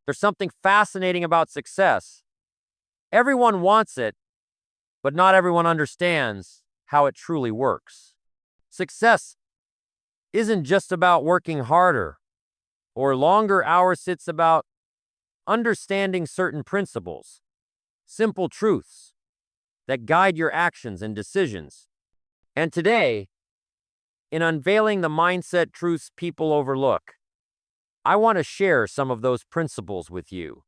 There's something fascinating about success. Everyone wants it, but not everyone understands how it truly works. Success isn't just about working harder or longer hours, it's about understanding certain principles, simple truths that guide your actions and decisions. And today, in unveiling the mindset truths people overlook, I want to share some of those principles with you.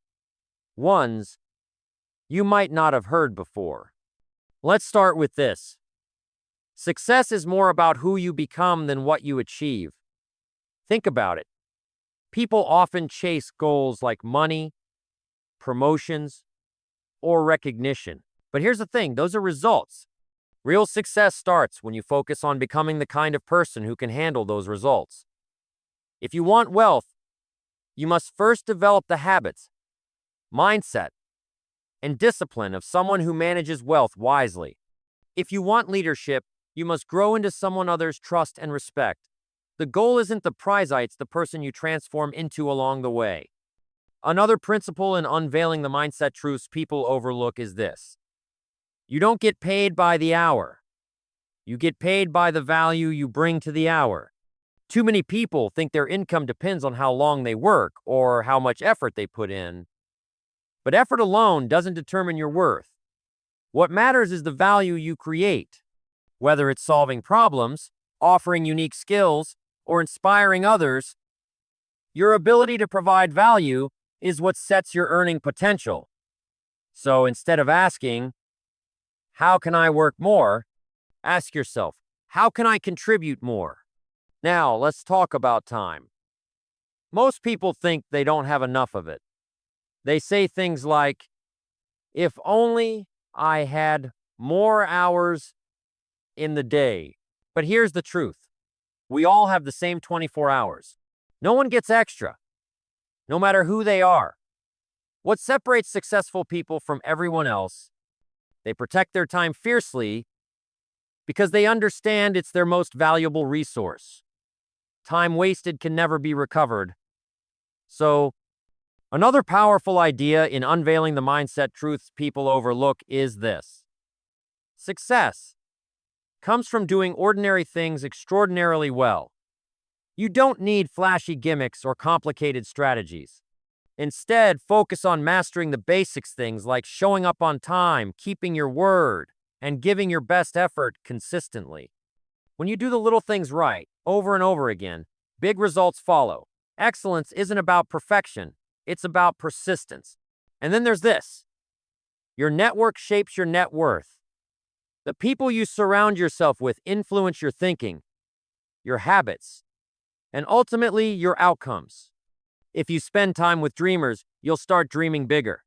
Ones you might not have heard before. Let's start with this. Success is more about who you become than what you achieve. Think about it. People often chase goals like money, promotions, or recognition. But here's the thing, those are results. Real success starts when you focus on becoming the kind of person who can handle those results. If you want wealth, you must first develop the habits, mindset, and discipline of someone who manages wealth wisely. If you want leadership, you must grow into someone others trust and respect. The goal isn't the prize, it's the person you transform into along the way. Another principle in unveiling the mindset truths people overlook is this. You don't get paid by the hour. You get paid by the value you bring to the hour. Too many people think their income depends on how long they work or how much effort they put in. But effort alone doesn't determine your worth. What matters is the value you create. Whether it's solving problems, offering unique skills, or inspiring others, your ability to provide value is what sets your earning potential. So instead of asking, how can I work more? Ask yourself, how can I contribute more? Now, let's talk about time. Most people think they don't have enough of it. They say things like, if only I had more hours in the day. But here's the truth. We all have the same 24 hours. No one gets extra, no matter who they are. What separates successful people from everyone else? They protect their time fiercely because they understand it's their most valuable resource. Time wasted can never be recovered. So, another powerful idea in unveiling the mindset truths people overlook is this. Success comes from doing ordinary things extraordinarily well. You don't need flashy gimmicks or complicated strategies. Instead, focus on mastering the basics, things like showing up on time, keeping your word, and giving your best effort consistently. When you do the little things right, over and over again, big results follow. Excellence isn't about perfection, it's about persistence. And then there's this. Your network shapes your net worth. The people you surround yourself with influence your thinking, your habits, and ultimately your outcomes. If you spend time with dreamers, you'll start dreaming bigger.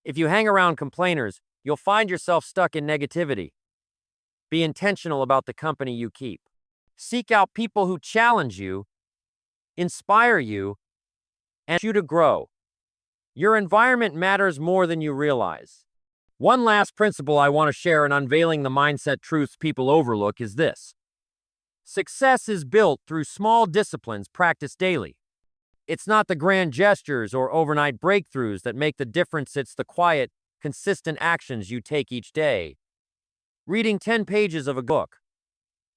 If you hang around complainers, you'll find yourself stuck in negativity. Be intentional about the company you keep. Seek out people who challenge you, inspire you, and you to grow. Your environment matters more than you realize. One last principle I want to share in unveiling the mindset truths people overlook is this. Success is built through small disciplines practiced daily. It's not the grand gestures or overnight breakthroughs that make the difference, it's the quiet, consistent actions you take each day. Reading 10 pages of a book,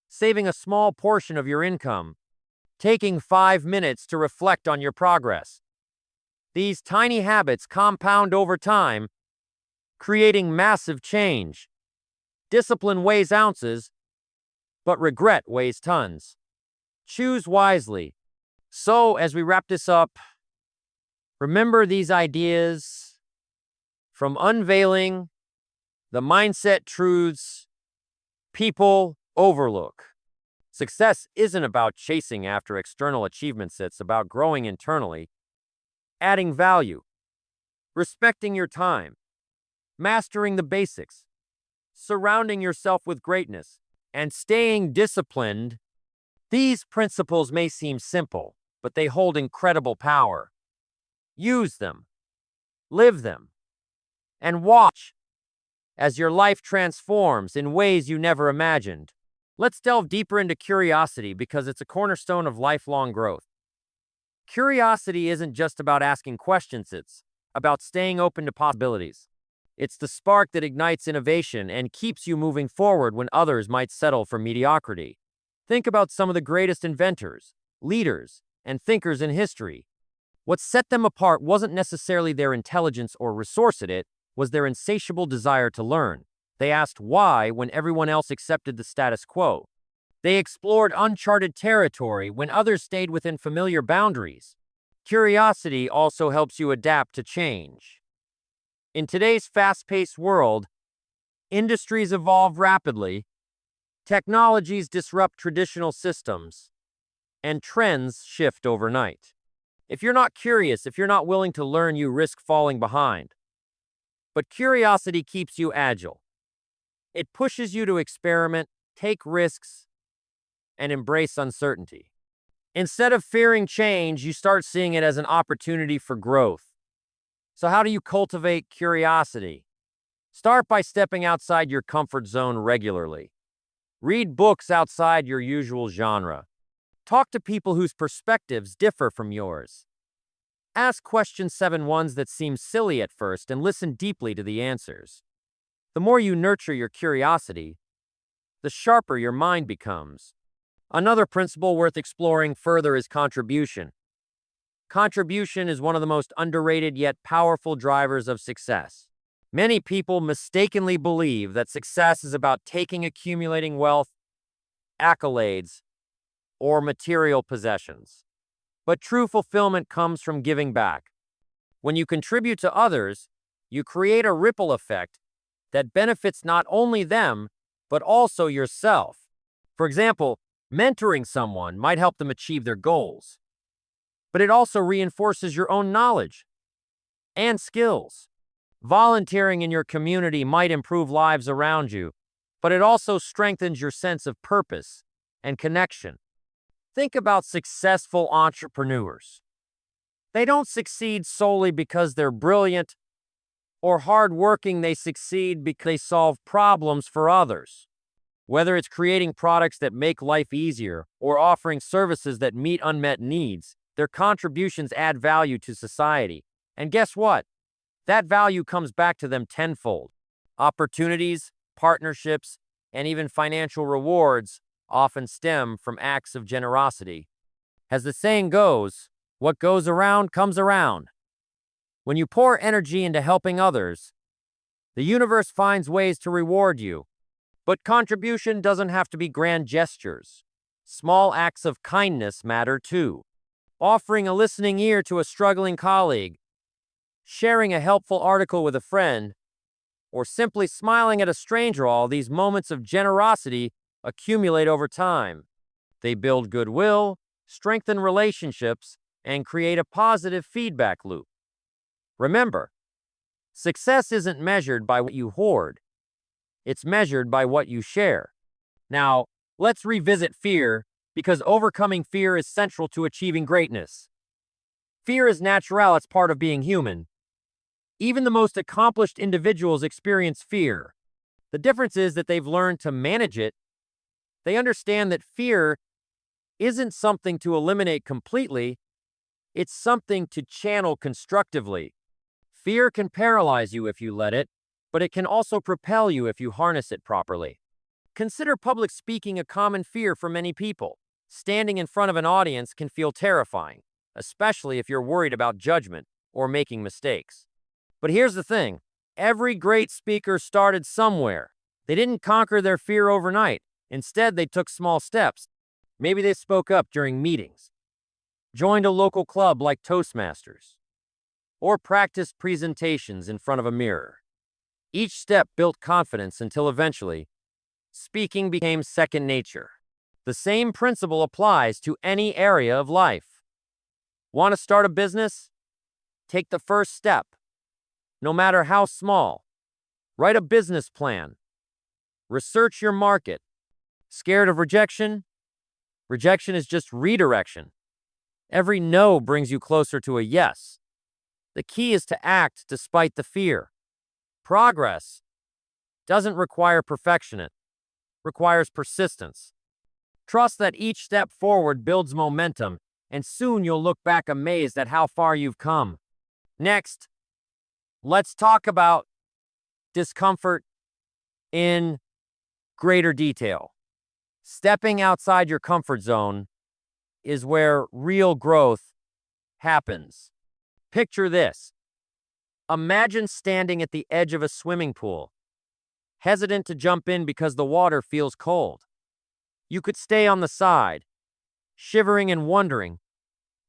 saving a small portion of your income, taking 5 minutes to reflect on your progress. These tiny habits compound over time, creating massive change. Discipline weighs ounces, but regret weighs tons. Choose wisely. So, as we wrap this up, remember these ideas from unveiling the mindset truths people overlook. Success isn't about chasing after external achievements, it's about growing internally, adding value, respecting your time, mastering the basics, surrounding yourself with greatness, and staying disciplined. These principles may seem simple, but they hold incredible power. Use them, live them, and watch as your life transforms in ways you never imagined. Let's delve deeper into curiosity because it's a cornerstone of lifelong growth. Curiosity isn't just about asking questions, it's about staying open to possibilities. It's the spark that ignites innovation and keeps you moving forward when others might settle for mediocrity. Think about some of the greatest inventors, leaders, and thinkers in history. What set them apart wasn't necessarily their intelligence or resource at it, was their insatiable desire to learn. They asked why when everyone else accepted the status quo. They explored uncharted territory when others stayed within familiar boundaries. Curiosity also helps you adapt to change. In today's fast-paced world, industries evolve rapidly, technologies disrupt traditional systems, and trends shift overnight. If you're not curious, if you're not willing to learn, you risk falling behind. But curiosity keeps you agile. It pushes you to experiment, take risks, and embrace uncertainty. Instead of fearing change, you start seeing it as an opportunity for growth. So how do you cultivate curiosity? Start by stepping outside your comfort zone regularly. Read books outside your usual genre. Talk to people whose perspectives differ from yours. Ask questions 7 ones that seem silly at first and listen deeply to the answers. The more you nurture your curiosity, the sharper your mind becomes. Another principle worth exploring further is contribution. Contribution is one of the most underrated yet powerful drivers of success. Many people mistakenly believe that success is about accumulating wealth, accolades, or material possessions. But true fulfillment comes from giving back. When you contribute to others, you create a ripple effect that benefits not only them, but also yourself. For example, mentoring someone might help them achieve their goals, but it also reinforces your own knowledge and skills. Volunteering in your community might improve lives around you, but it also strengthens your sense of purpose and connection. Think about successful entrepreneurs. They don't succeed solely because they're brilliant or hardworking. They succeed because they solve problems for others. Whether it's creating products that make life easier or offering services that meet unmet needs, their contributions add value to society. And guess what? That value comes back to them tenfold. Opportunities, partnerships, and even financial rewards often stem from acts of generosity. As the saying goes, what goes around comes around. When you pour energy into helping others, the universe finds ways to reward you. But contribution doesn't have to be grand gestures. Small acts of kindness matter too. Offering a listening ear to a struggling colleague, sharing a helpful article with a friend, or simply smiling at a stranger, all these moments of generosity accumulate over time. They build goodwill, strengthen relationships, and create a positive feedback loop. Remember, success isn't measured by what you hoard. It's measured by what you share. Now, let's revisit fear, because overcoming fear is central to achieving greatness. Fear is natural, it's part of being human. Even the most accomplished individuals experience fear. The difference is that they've learned to manage it. They understand that fear isn't something to eliminate completely, it's something to channel constructively. Fear can paralyze you if you let it, but it can also propel you if you harness it properly. Consider public speaking a common fear for many people. Standing in front of an audience can feel terrifying, especially if you're worried about judgment or making mistakes. But here's the thing, every great speaker started somewhere. They didn't conquer their fear overnight. Instead, they took small steps. Maybe they spoke up during meetings, joined a local club like Toastmasters, or practiced presentations in front of a mirror. Each step built confidence until eventually, speaking became second nature. The same principle applies to any area of life. Want to start a business? Take the first step, no matter how small. Write a business plan. Research your market. Scared of rejection? Rejection is just redirection. Every no brings you closer to a yes. The key is to act despite the fear. Progress doesn't require perfection, it requires persistence. Trust that each step forward builds momentum, and soon you'll look back amazed at how far you've come. Next, let's talk about discomfort in greater detail. Stepping outside your comfort zone is where real growth happens. Picture this. Imagine standing at the edge of a swimming pool, hesitant to jump in because the water feels cold. You could stay on the side, shivering and wondering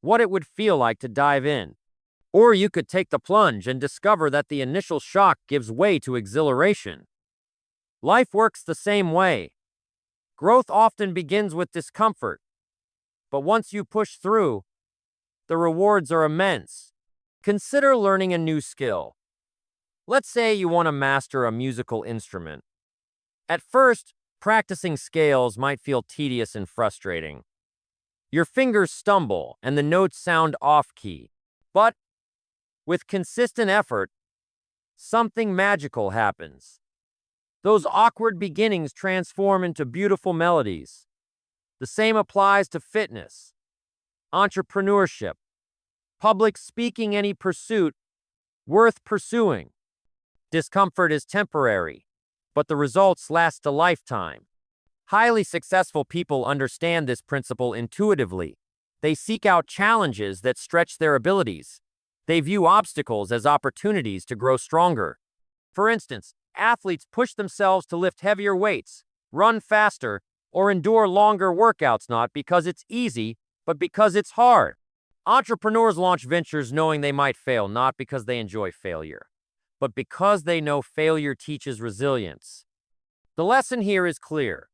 what it would feel like to dive in. Or you could take the plunge and discover that the initial shock gives way to exhilaration. Life works the same way. Growth often begins with discomfort, but once you push through, the rewards are immense. Consider learning a new skill. Let's say you want to master a musical instrument. At first, practicing scales might feel tedious and frustrating. Your fingers stumble and the notes sound off-key. But with consistent effort, something magical happens. Those awkward beginnings transform into beautiful melodies. The same applies to fitness, entrepreneurship, public speaking, any pursuit worth pursuing. Discomfort is temporary, but the results last a lifetime. Highly successful people understand this principle intuitively. They seek out challenges that stretch their abilities. They view obstacles as opportunities to grow stronger. For instance, athletes push themselves to lift heavier weights, run faster, or endure longer workouts not because it's easy, but because it's hard. Entrepreneurs launch ventures knowing they might fail, not because they enjoy failure, but because they know failure teaches resilience. The lesson here is clear.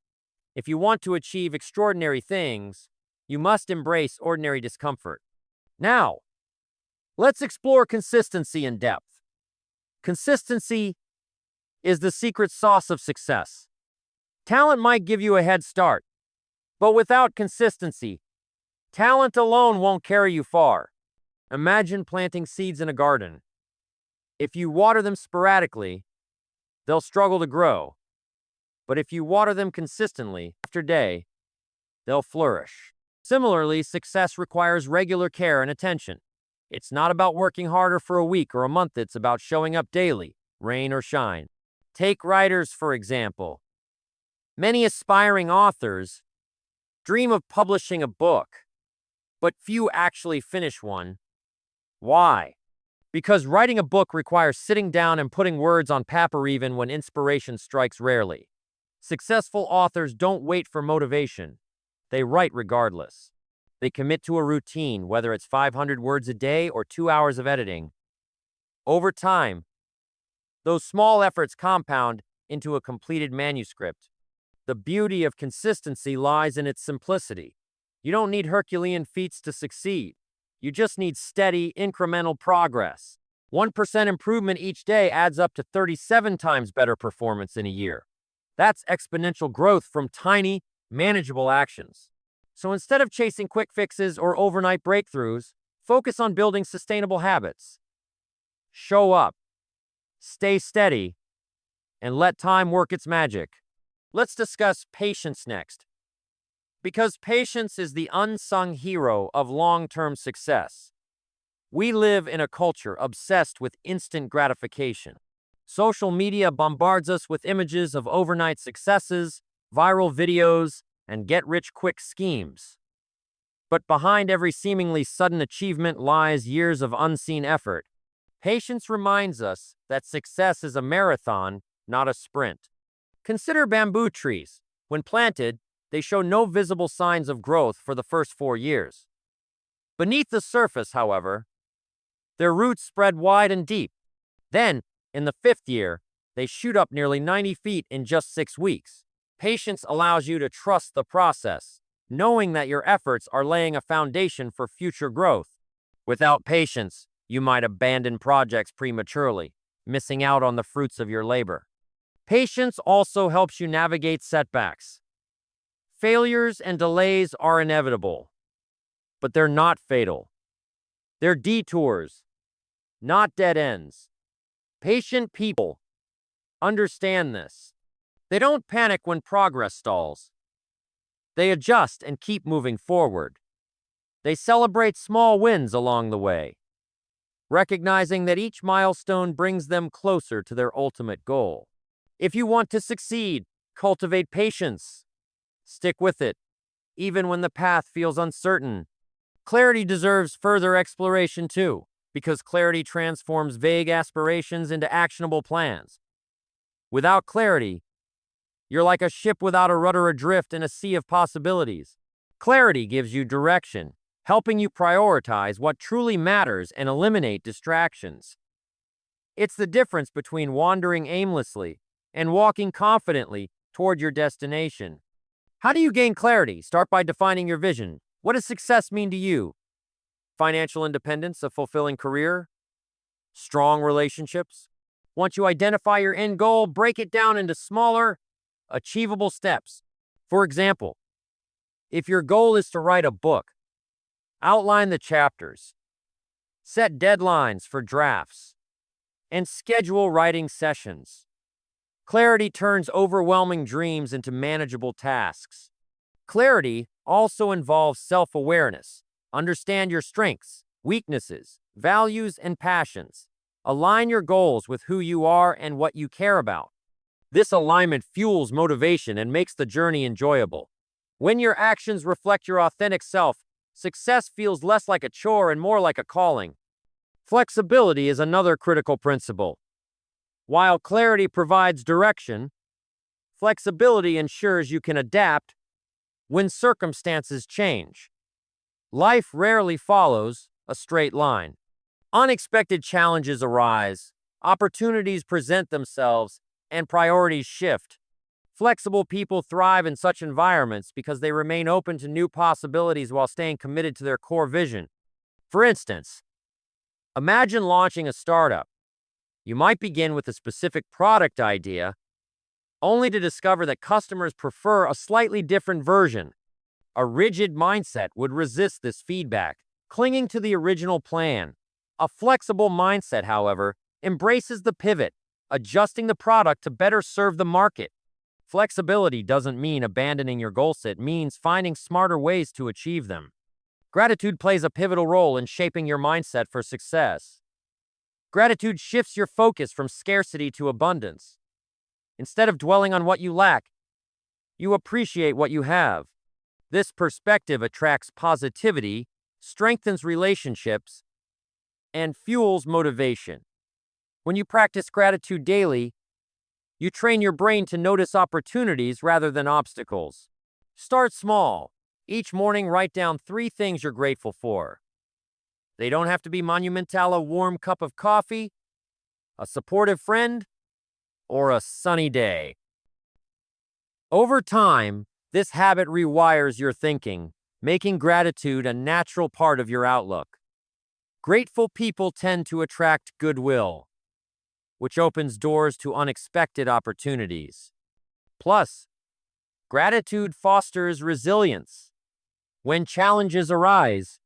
If you want to achieve extraordinary things, you must embrace ordinary discomfort. Now, let's explore consistency in depth. Consistency is the secret sauce of success. Talent might give you a head start, but without consistency, talent alone won't carry you far. Imagine planting seeds in a garden. If you water them sporadically, they'll struggle to grow. But if you water them consistently, after day, they'll flourish. Similarly, success requires regular care and attention. It's not about working harder for a week or a month, it's about showing up daily, rain or shine. Take writers, for example. Many aspiring authors dream of publishing a book, but few actually finish one. Why? Because writing a book requires sitting down and putting words on paper even when inspiration strikes rarely. Successful authors don't wait for motivation. They write regardless. They commit to a routine, whether it's 500 words a day or 2 hours of editing. Over time, those small efforts compound into a completed manuscript. The beauty of consistency lies in its simplicity. You don't need Herculean feats to succeed. You just need steady, incremental progress. 1% improvement each day adds up to 37 times better performance in a year. That's exponential growth from tiny, manageable actions. So instead of chasing quick fixes or overnight breakthroughs, focus on building sustainable habits. Show up, stay steady, and let time work its magic. Let's discuss patience next. Because patience is the unsung hero of long-term success. We live in a culture obsessed with instant gratification. Social media bombards us with images of overnight successes, viral videos, and get-rich-quick schemes. But behind every seemingly sudden achievement lies years of unseen effort. Patience reminds us that success is a marathon, not a sprint. Consider bamboo trees. When planted, they show no visible signs of growth for the first 4 years. Beneath the surface, however, their roots spread wide and deep. Then, in the 5th year, they shoot up nearly 90 feet in just 6 weeks. Patience allows you to trust the process, knowing that your efforts are laying a foundation for future growth. Without patience, you might abandon projects prematurely, missing out on the fruits of your labor. Patience also helps you navigate setbacks. Failures and delays are inevitable, but they're not fatal. They're detours, not dead ends. Patient people understand this. They don't panic when progress stalls. They adjust and keep moving forward. They celebrate small wins along the way, recognizing that each milestone brings them closer to their ultimate goal. If you want to succeed, cultivate patience. Stick with it, even when the path feels uncertain. Clarity deserves further exploration too, because clarity transforms vague aspirations into actionable plans. Without clarity, you're like a ship without a rudder adrift in a sea of possibilities. Clarity gives you direction, helping you prioritize what truly matters and eliminate distractions. It's the difference between wandering aimlessly and walking confidently toward your destination. How do you gain clarity? Start by defining your vision. What does success mean to you? Financial independence, a fulfilling career, strong relationships? Once you identify your end goal, break it down into smaller, achievable steps. For example, if your goal is to write a book, outline the chapters, set deadlines for drafts, and schedule writing sessions. Clarity turns overwhelming dreams into manageable tasks. Clarity also involves self-awareness. Understand your strengths, weaknesses, values, and passions. Align your goals with who you are and what you care about. This alignment fuels motivation and makes the journey enjoyable. When your actions reflect your authentic self, success feels less like a chore and more like a calling. Flexibility is another critical principle. While clarity provides direction, flexibility ensures you can adapt when circumstances change. Life rarely follows a straight line. Unexpected challenges arise, opportunities present themselves, and priorities shift. Flexible people thrive in such environments because they remain open to new possibilities while staying committed to their core vision. For instance, imagine launching a startup. You might begin with a specific product idea, only to discover that customers prefer a slightly different version. A rigid mindset would resist this feedback, clinging to the original plan. A flexible mindset, however, embraces the pivot, adjusting the product to better serve the market. Flexibility doesn't mean abandoning your goals, it means finding smarter ways to achieve them. Gratitude plays a pivotal role in shaping your mindset for success. Gratitude shifts your focus from scarcity to abundance. Instead of dwelling on what you lack, you appreciate what you have. This perspective attracts positivity, strengthens relationships, and fuels motivation. When you practice gratitude daily, you train your brain to notice opportunities rather than obstacles. Start small. Each morning, write down 3 things you're grateful for. They don't have to be monumental: a warm cup of coffee, a supportive friend, or a sunny day. Over time, this habit rewires your thinking, making gratitude a natural part of your outlook. Grateful people tend to attract goodwill, which opens doors to unexpected opportunities. Plus, gratitude fosters resilience. When challenges arise,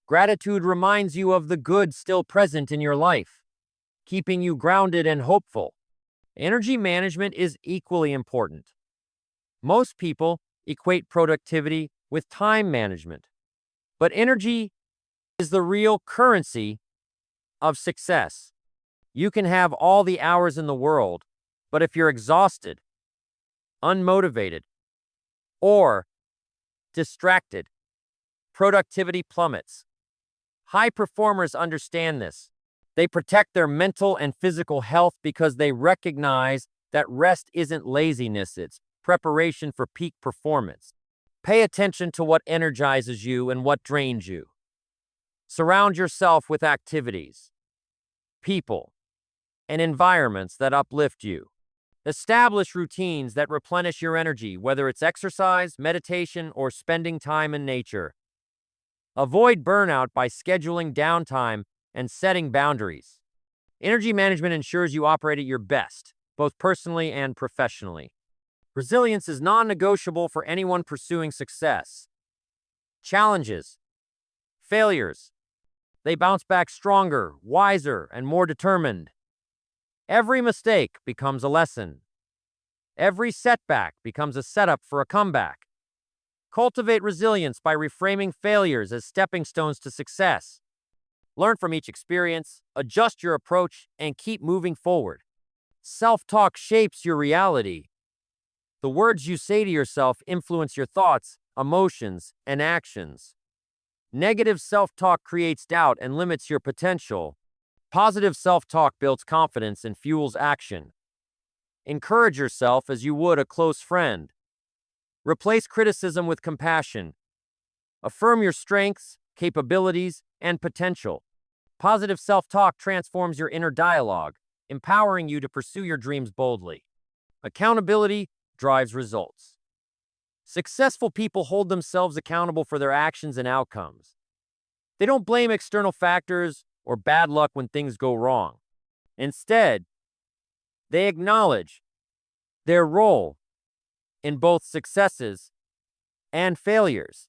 gratitude reminds you of the good still present in your life, keeping you grounded and hopeful. Energy management is equally important. Most people equate productivity with time management, but energy is the real currency of success. You can have all the hours in the world, but if you're exhausted, unmotivated, or distracted, productivity plummets. High performers understand this. They protect their mental and physical health because they recognize that rest isn't laziness, it's preparation for peak performance. Pay attention to what energizes you and what drains you. Surround yourself with activities, people, and environments that uplift you. Establish routines that replenish your energy, whether it's exercise, meditation, or spending time in nature. Avoid burnout by scheduling downtime and setting boundaries. Energy management ensures you operate at your best, both personally and professionally. Resilience is non-negotiable for anyone pursuing success. Challenges, failures, they bounce back stronger, wiser, and more determined. Every mistake becomes a lesson. Every setback becomes a setup for a comeback. Cultivate resilience by reframing failures as stepping stones to success. Learn from each experience, adjust your approach, and keep moving forward. Self-talk shapes your reality. The words you say to yourself influence your thoughts, emotions, and actions. Negative self-talk creates doubt and limits your potential. Positive self-talk builds confidence and fuels action. Encourage yourself as you would a close friend. Replace criticism with compassion. Affirm your strengths, capabilities, and potential. Positive self-talk transforms your inner dialogue, empowering you to pursue your dreams boldly. Accountability drives results. Successful people hold themselves accountable for their actions and outcomes. They don't blame external factors or bad luck when things go wrong. Instead, they acknowledge their role in both successes and failures.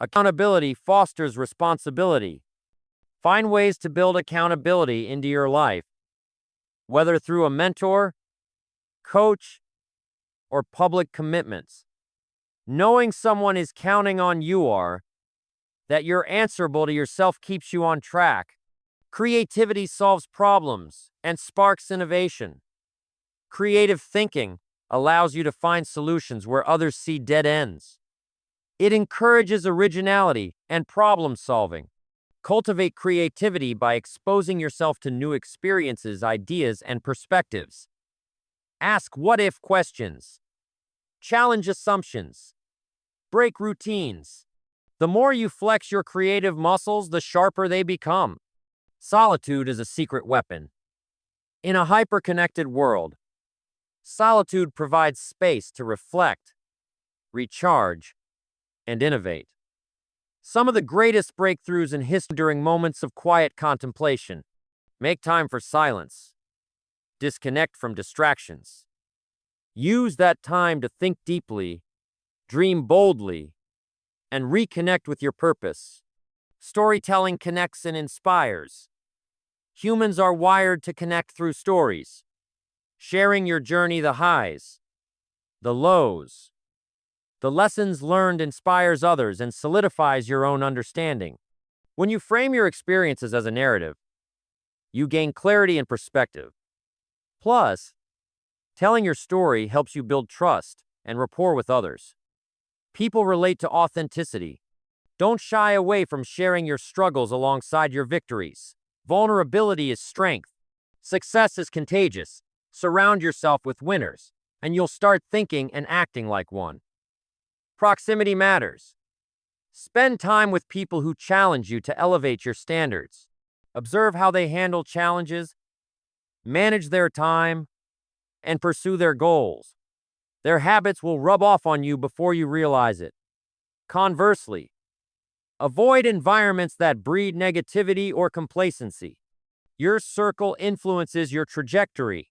Accountability fosters responsibility. Find ways to build accountability into your life, whether through a mentor, coach, or public commitments. Knowing someone is counting on you that you're answerable to yourself keeps you on track. Creativity solves problems and sparks innovation. Creative thinking allows you to find solutions where others see dead ends. It encourages originality and problem solving. Cultivate creativity by exposing yourself to new experiences, ideas, and perspectives. Ask what-if questions. Challenge assumptions. Break routines. The more you flex your creative muscles, the sharper they become. Solitude is a secret weapon. In a hyper-connected world, solitude provides space to reflect, recharge, and innovate. Some of the greatest breakthroughs in history during moments of quiet contemplation. Make time for silence. Disconnect from distractions. Use that time to think deeply, dream boldly, and reconnect with your purpose. Storytelling connects and inspires. Humans are wired to connect through stories. Sharing your journey, the highs, the lows, the lessons learned inspires others and solidifies your own understanding. When you frame your experiences as a narrative, you gain clarity and perspective. Plus, telling your story helps you build trust and rapport with others. People relate to authenticity. Don't shy away from sharing your struggles alongside your victories. Vulnerability is strength. Success is contagious. Surround yourself with winners, and you'll start thinking and acting like one. Proximity matters. Spend time with people who challenge you to elevate your standards. Observe how they handle challenges, manage their time, and pursue their goals. Their habits will rub off on you before you realize it. Conversely, avoid environments that breed negativity or complacency. Your circle influences your trajectory.